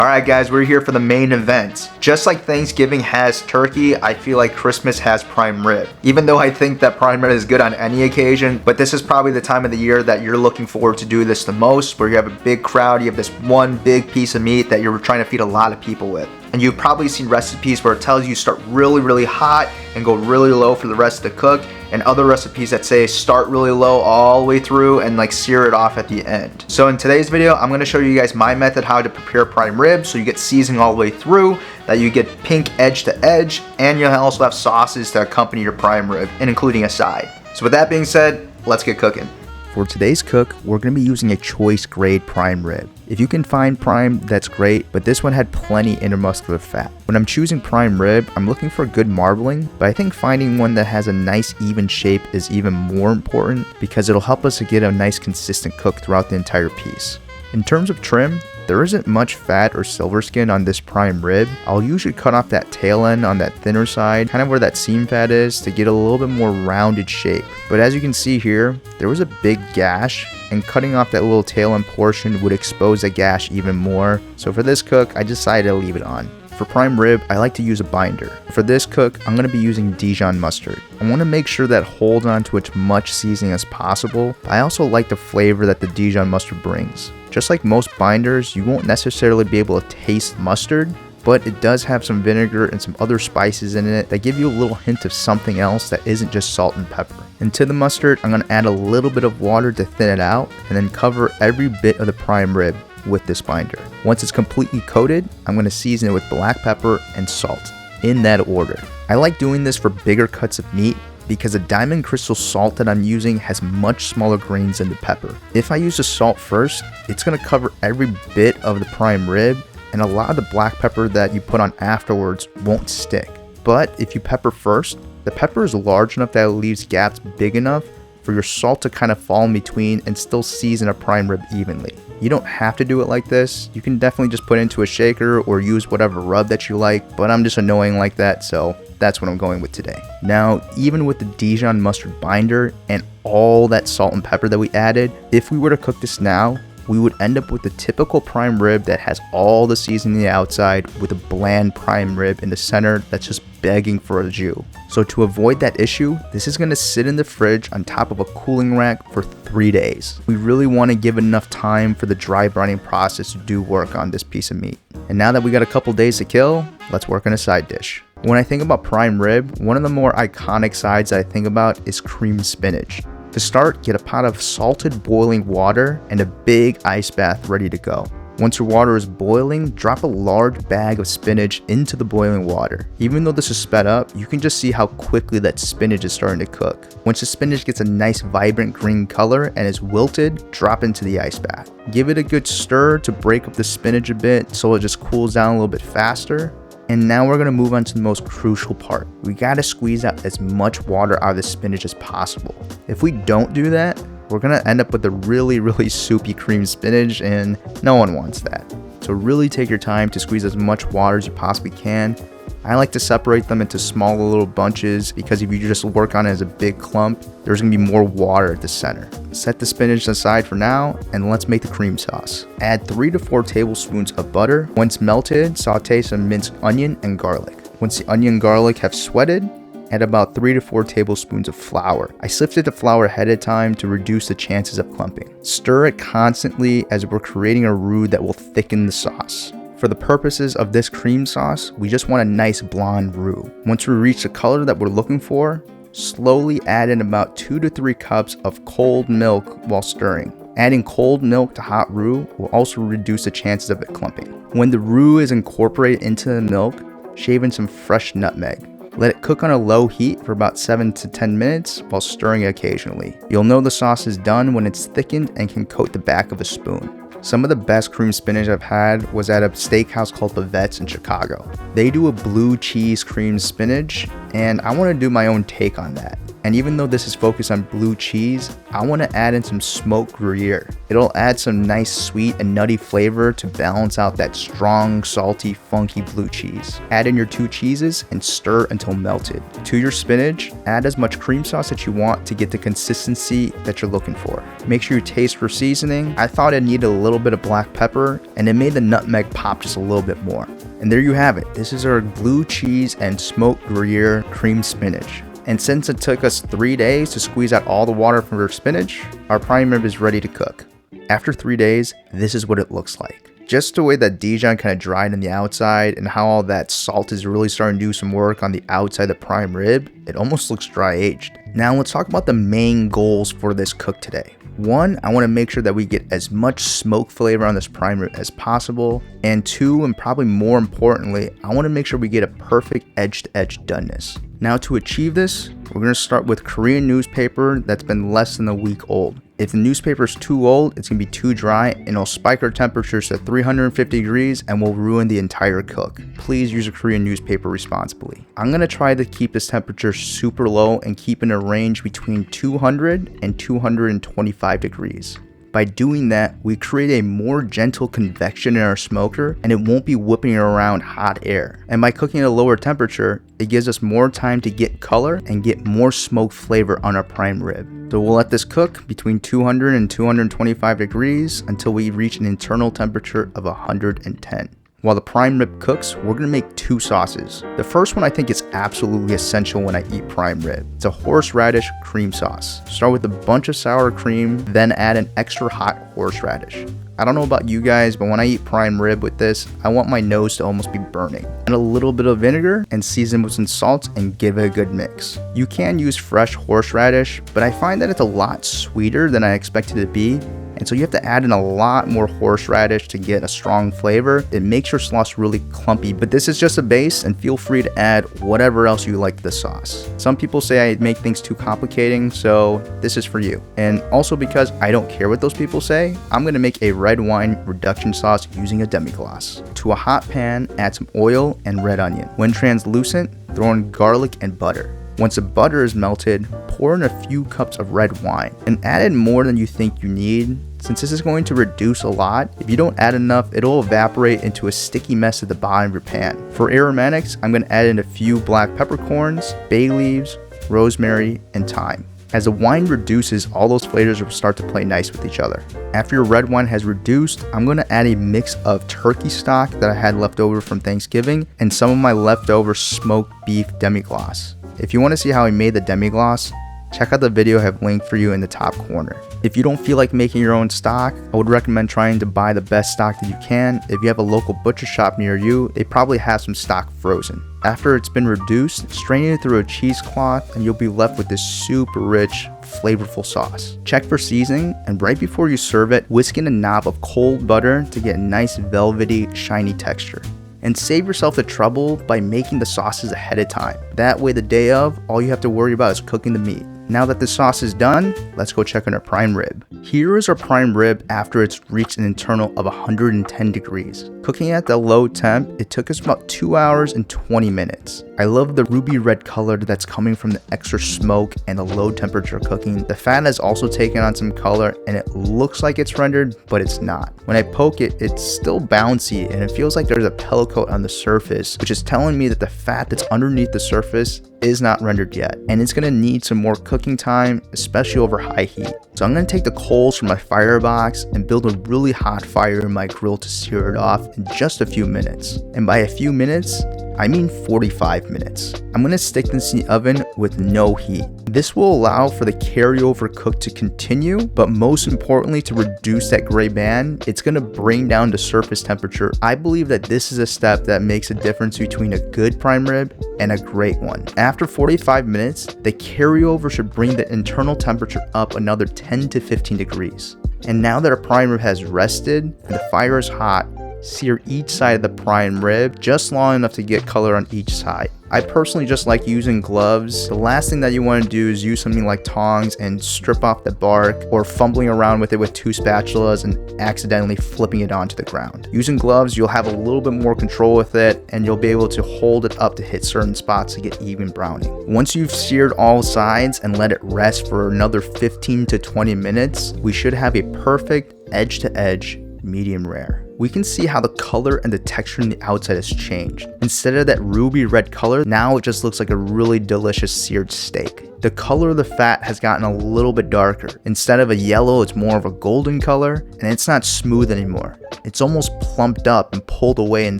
Alright guys, we're here for the main event. Just like Thanksgiving has turkey, I feel like Christmas has prime rib. Even though I think that prime rib is good on any occasion, but this is probably the time of the year that you're looking forward to do this the most, where you have a big crowd, you have this one big piece of meat that you're trying to feed a lot of people with. And you've probably seen recipes where it tells you start really hot and go really low for the rest of the cook, and other recipes that say start really low all the way through and like sear it off at the end. So in today's video, I'm gonna show you guys my method how to prepare prime rib so you get seasoning all the way through, that you get pink edge to edge, and you'll also have sauces to accompany your prime rib, and including a side. So with that being said, let's get cooking. For today's cook, we're going to be using a choice grade prime rib. If you can find prime, that's great, but this one had plenty intermuscular fat. When I'm choosing prime rib, I'm looking for good marbling, but I think finding one that has a nice even shape is even more important because it'll help us to get a nice consistent cook throughout the entire piece. In terms of trim, there isn't much fat or silver skin on this prime rib. I'll usually cut off that tail end on that thinner side, kind of where that seam fat is, to get a little bit more rounded shape. But as you can see here, there was a big gash, and cutting off that little tail end portion would expose the gash even more. So for this cook, I decided to leave it on. For prime rib, I like to use a binder. For this cook, I'm going to be using Dijon mustard. I want to make sure that holds on to as much seasoning as possible. I also like the flavor that the Dijon mustard brings. Just like most binders, you won't necessarily be able to taste mustard, but it does have some vinegar and some other spices in it that give you a little hint of something else that isn't just salt and pepper. And to the mustard, I'm going to add a little bit of water to thin it out, and then cover every bit of the prime rib with this binder. Once it's completely coated, I'm going to season it with black pepper and salt, in that order. I like doing this for bigger cuts of meat because the diamond crystal salt that I'm using has much smaller grains than the pepper. If I use the salt first, it's going to cover every bit of the prime rib, and a lot of the black pepper that you put on afterwards won't stick. But if you pepper first, the pepper is large enough that it leaves gaps big enough for your salt to kind of fall in between and still season a prime rib evenly. You don't have to do it like this. You can definitely just put it into a shaker or use whatever rub that you like, but I'm just annoying like that, so that's what I'm going with today. Now, even with the Dijon mustard binder and all that salt and pepper that we added, if we were to cook this now, we would end up with the typical prime rib that has all the seasoning on the outside with a bland prime rib in the center that's just begging for a jus. So to avoid that issue, this is going to sit in the fridge on top of a cooling rack for 3 days. We really want to give enough time for the dry brining process to do work on this piece of meat. And now that we got a couple days to kill, let's work on a side dish. When I think about prime rib, one of the more iconic sides that I think about is cream spinach. To start, get a pot of salted boiling water and a big ice bath ready to go. Once your water is boiling, drop a large bag of spinach into the boiling water. Even though this is sped up, you can just see how quickly that spinach is starting to cook. Once the spinach gets a nice vibrant green color and is wilted, drop into the ice bath. Give it a good stir to break up the spinach a bit so it just cools down a little bit faster. And now we're going to move on to the most crucial part. We got to squeeze out as much water out of the spinach as possible. If we don't do that, we're going to end up with a really soupy cream spinach, and no one wants that. So really take your time to squeeze as much water as you possibly can. I like to separate them into smaller little bunches because if you just work on it as a big clump, there's going to be more water at the center. Set the spinach aside for now, and let's make the cream sauce. Add 3 to 4 tablespoons of butter. Once melted, saute some minced onion and garlic. Once the onion and garlic have sweated, add about 3 to 4 tablespoons of flour. I sifted the flour ahead of time to reduce the chances of clumping. Stir it constantly as we're creating a roux that will thicken the sauce. For the purposes of this cream sauce, we just want a nice blonde roux. Once we reach the color that we're looking for, slowly add in about 2 to 3 cups of cold milk while stirring. Adding cold milk to hot roux will also reduce the chances of it clumping. When the roux is incorporated into the milk, shave in some fresh nutmeg. Let it cook on a low heat for about 7 to 10 minutes while stirring occasionally. You'll know the sauce is done when it's thickened and can coat the back of a spoon. Some of the best cream spinach I've had was at a steakhouse called Bavette's in Chicago. They do a blue cheese cream spinach, and I want to do my own take on that. And even though this is focused on blue cheese, I want to add in some smoked Gruyere. It'll add some nice sweet and nutty flavor to balance out that strong, salty, funky blue cheese. Add in your 2 cheeses and stir until melted. To your spinach, add as much cream sauce that you want to get the consistency that you're looking for. Make sure you taste for seasoning. I thought it needed a little bit of black pepper, and it made the nutmeg pop just a little bit more. And there you have it. This is our blue cheese and smoked Gruyere cream spinach. And since it took us 3 days to squeeze out all the water from our spinach, our prime rib is ready to cook. After 3 days, this is what it looks like. Just the way that Dijon kind of dried on the outside and how all that salt is really starting to do some work on the outside of the prime rib, it almost looks dry aged. Now let's talk about the main goals for this cook today. 1, I want to make sure that we get as much smoke flavor on this prime rib as possible. And 2, and probably more importantly, I want to make sure we get a perfect edge-to-edge doneness. Now to achieve this, we're going to start with Korean newspaper that's been less than a week old. If the newspaper is too old, it's going to be too dry and it'll spike our temperatures to 350 degrees and will ruin the entire cook. Please use a Korean newspaper responsibly. I'm going to try to keep this temperature super low and keep in a range between 200 and 225 degrees. By doing that, we create a more gentle convection in our smoker and it won't be whipping around hot air. And by cooking at a lower temperature, it gives us more time to get color and get more smoke flavor on our prime rib. So we'll let this cook between 200 and 225 degrees until we reach an internal temperature of 110. While the prime rib cooks, we're going to make 2 sauces. The first one I think is absolutely essential when I eat prime rib. It's a horseradish cream sauce. Start with a bunch of sour cream, then add an extra hot horseradish. I don't know about you guys, but when I eat prime rib with this, I want my nose to almost be burning. Add a little bit of vinegar and season with some salt and give it a good mix. You can use fresh horseradish, but I find that it's a lot sweeter than I expected it to be. And so you have to add in a lot more horseradish to get a strong flavor. It makes your sauce really clumpy, but this is just a base and feel free to add whatever else you like to the sauce. Some people say I make things too complicating, so this is for you. And also because I don't care what those people say, I'm gonna make a red wine reduction sauce using a demi-glace. To a hot pan, add some oil and red onion. When translucent, throw in garlic and butter. Once the butter is melted, pour in a few cups of red wine and add in more than you think you need. Since this is going to reduce a lot, if you don't add enough, it'll evaporate into a sticky mess at the bottom of your pan. For aromatics, I'm going to add in a few black peppercorns, bay leaves, rosemary, and thyme. As the wine reduces, all those flavors will start to play nice with each other. After your red wine has reduced, I'm going to add a mix of turkey stock that I had left over from Thanksgiving and some of my leftover smoked beef demi-glace. If you want to see how I made the demi-glace, check out the video I have linked for you in the top corner. If you don't feel like making your own stock, I would recommend trying to buy the best stock that you can. If you have a local butcher shop near you, they probably have some stock frozen. After it's been reduced, strain it through a cheesecloth and you'll be left with this super rich, flavorful sauce. Check for seasoning, and right before you serve it, whisk in a knob of cold butter to get a nice velvety, shiny texture. And save yourself the trouble by making the sauces ahead of time. That way the day of, all you have to worry about is cooking the meat. Now that the sauce is done, let's go check on our prime rib. Here is our prime rib after it's reached an internal of 110 degrees. Cooking at the low temp, it took us about 2 hours and 20 minutes. I love the ruby red color that's coming from the extra smoke and the low temperature cooking. The fat has also taken on some color and it looks like it's rendered, but it's not. When I poke it, it's still bouncy and it feels like there's a pellet coat on the surface, which is telling me that the fat that's underneath the surface is not rendered yet, and it's gonna need some more cooking time, especially over high heat. So I'm gonna take the coals from my firebox and build a really hot fire in my grill to sear it off in just a few minutes. And by a few minutes, I mean 45 minutes. I'm gonna stick this in the oven with no heat. This will allow for the carryover cook to continue, but most importantly to reduce that gray band, it's gonna bring down the surface temperature. I believe that this is a step that makes a difference between a good prime rib and a great one. After 45 minutes, the carryover should bring the internal temperature up another 10 to 15 degrees. And now that our prime rib has rested and the fire is hot, Sear each side of the prime rib just long enough to get color on each side. I personally just like using gloves. The last thing that you want to do is use something like tongs and strip off the bark, or fumbling around with it with 2 spatulas and accidentally flipping it onto the ground. Using gloves, you'll have a little bit more control with it, and you'll be able to hold it up to hit certain spots to get even browning. Once you've seared all sides and let it rest for another 15 to 20 minutes, we should have a perfect edge to edge medium rare. We can see how the color and the texture on the outside has changed. Instead of that ruby red color, now it just looks like a really delicious seared steak. The color of the fat has gotten a little bit darker. Instead of a yellow, it's more of a golden color, and it's not smooth anymore. It's almost plumped up and pulled away in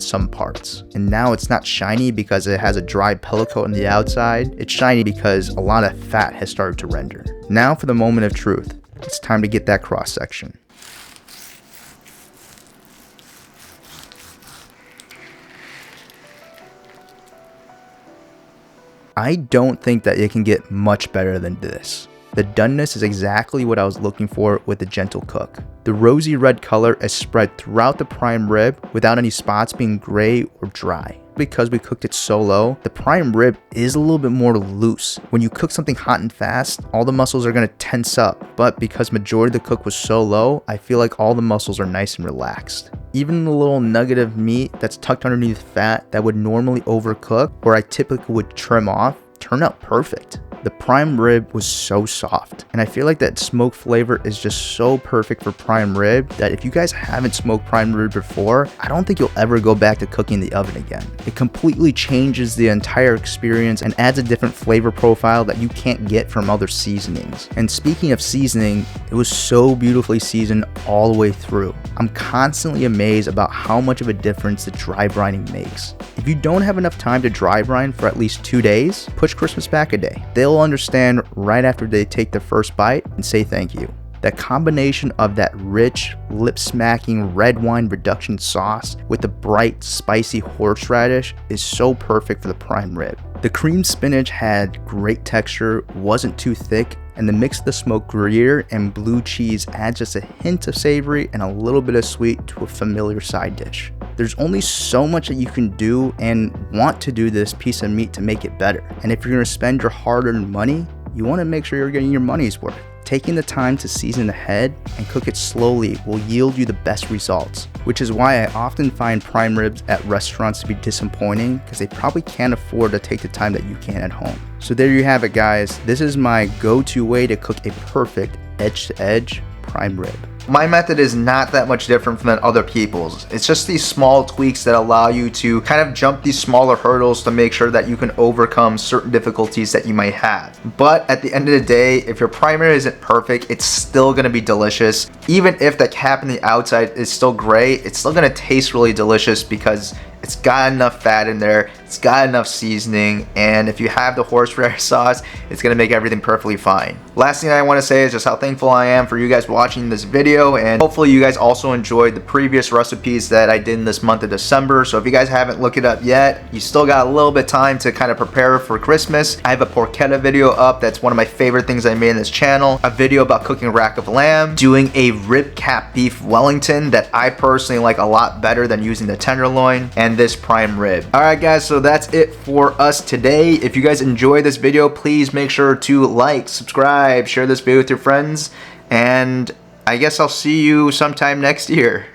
some parts. And now it's not shiny because it has a dry pellicle coat on the outside. It's shiny because a lot of fat has started to render. Now for the moment of truth. It's time to get that cross section. I don't think that it can get much better than this. The doneness is exactly what I was looking for with the gentle cook. The rosy red color is spread throughout the prime rib without any spots being gray or dry. Because we cooked it so low, the prime rib is a little bit more loose. When you cook something hot and fast, all the muscles are going to tense up, but because majority of the cook was so low, I feel like all the muscles are nice and relaxed. Even the little nugget of meat that's tucked underneath fat that would normally overcook, or I typically would trim off, turned out perfect. The prime rib was so soft, and I feel like that smoke flavor is just so perfect for prime rib that if you guys haven't smoked prime rib before, I don't think you'll ever go back to cooking in the oven again. It completely changes the entire experience and adds a different flavor profile that you can't get from other seasonings. And speaking of seasoning, it was so beautifully seasoned all the way through. I'm constantly amazed about how much of a difference the dry brining makes. If you don't have enough time to dry brine for at least 2 days, push Christmas back a day. They'll understand right after they take their first bite and say thank you. That combination of that rich, lip-smacking red wine reduction sauce with the bright, spicy horseradish is so perfect for the prime rib. The creamed spinach had great texture, wasn't too thick, and the mix of the smoked Gruyere and blue cheese adds just a hint of savory and a little bit of sweet to a familiar side dish. There's only so much that you can do and want to do this piece of meat to make it better. And if you're going to spend your hard-earned money, you want to make sure you're getting your money's worth. Taking the time to season the head and cook it slowly will yield you the best results, which is why I often find prime ribs at restaurants to be disappointing because they probably can't afford to take the time that you can at home. So there you have it, guys. This is my go-to way to cook a perfect edge-to-edge prime rib. My method is not that much different from other people's. It's just these small tweaks that allow you to kind of jump these smaller hurdles to make sure that you can overcome certain difficulties that you might have. But at the end of the day, if your primer isn't perfect, it's still going to be delicious. Even if the cap on the outside is still gray, it's still going to taste really delicious because it's got enough fat in there, it's got enough seasoning, and if you have the horseradish sauce, it's gonna make everything perfectly fine. Last thing I wanna say is just how thankful I am for you guys watching this video, and hopefully you guys also enjoyed the previous recipes that I did in this month of December. So if you guys haven't looked it up yet, you still got a little bit of time to kind of prepare for Christmas. I have a porchetta video up, that's one of my favorite things I made in this channel. A video about cooking rack of lamb, doing a rib cap beef Wellington that I personally like a lot better than using the tenderloin, and this prime rib. Alright guys, so that's it for us today. If you guys enjoyed this video, please make sure to like, subscribe, share this video with your friends, and I guess I'll see you sometime next year.